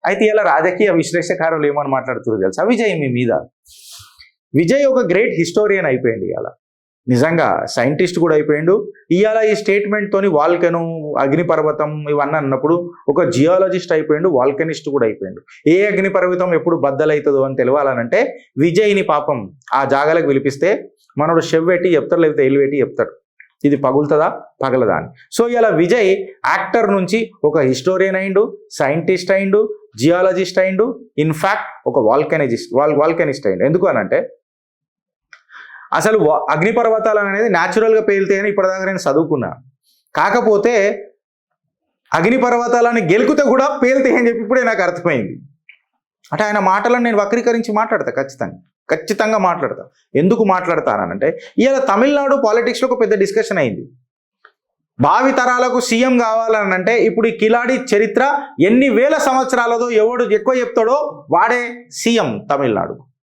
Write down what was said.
అయితే ఇలా రాజకీయ విశ్లేషకారులు ఏమని మాట్లాడుతున్నారు తెలుసా? విజయ్ మీ మీద. విజయ్ ఒక గ్రేట్ హిస్టోరియన్ అయిపోయింది ఇవాళ, నిజంగా సైంటిస్ట్ కూడా అయిపోయిండు. ఇవాళ ఈ స్టేట్మెంట్తోని వాల్కెను, అగ్నిపర్వతం ఇవన్నీ అన్నప్పుడు ఒక జియాలజిస్ట్ అయిపోయిండు, వాల్కెనిస్ట్ కూడా అయిపోయిండు. ఏ అగ్నిపర్వతం ఎప్పుడు బద్దలవుతుందో అని తెలియాలనంటే విజయ్ని పాపం ఆ జాగాలకు పిలిపిస్తే మనోడు షెవ్ పెట్టి చెప్తాడు, లేకపోతే ఎల్లు పెట్టి చెప్తాడు ఇది పగులుతుందా పగలదా అని. సో ఇలా విజయ్ యాక్టర్ నుంచి ఒక హిస్టోరియన్ అయిండు, సైంటిస్ట్ అయిండు, జియాలజిస్ట్ అయిండు, ఇన్ఫ్యాక్ట్ ఒక వాల్కెనిస్ట్ అయిండు. ఎందుకు అనంటే అసలు అగ్నిపర్వతాలు అనేది న్యాచురల్గా పేలుతాయని ఇప్పటిదాకా నేను చదువుకున్నా. కాకపోతే అగ్నిపర్వతాలని గెలుకుతే కూడా పేలుతాయని చెప్పి ఇప్పుడే నాకు అర్థమైంది. అంటే ఆయన మాటలను నేను వక్రీకరించి మాట్లాడతా, ఖచ్చితంగా మాట్లాడతా. ఎందుకు మాట్లాడతానంటే ఇవాళ తమిళనాడు పాలిటిక్స్లో ఒక పెద్ద డిస్కషన్ అయింది. భావి తరాలకు సీఎం కావాలనంటే ఇప్పుడు ఈ కిలాడి చరిత్ర ఎన్ని వేల సంవత్సరాలదో ఎవడు ఎక్కువ చెప్తాడో వాడే సీఎం తమిళనాడు.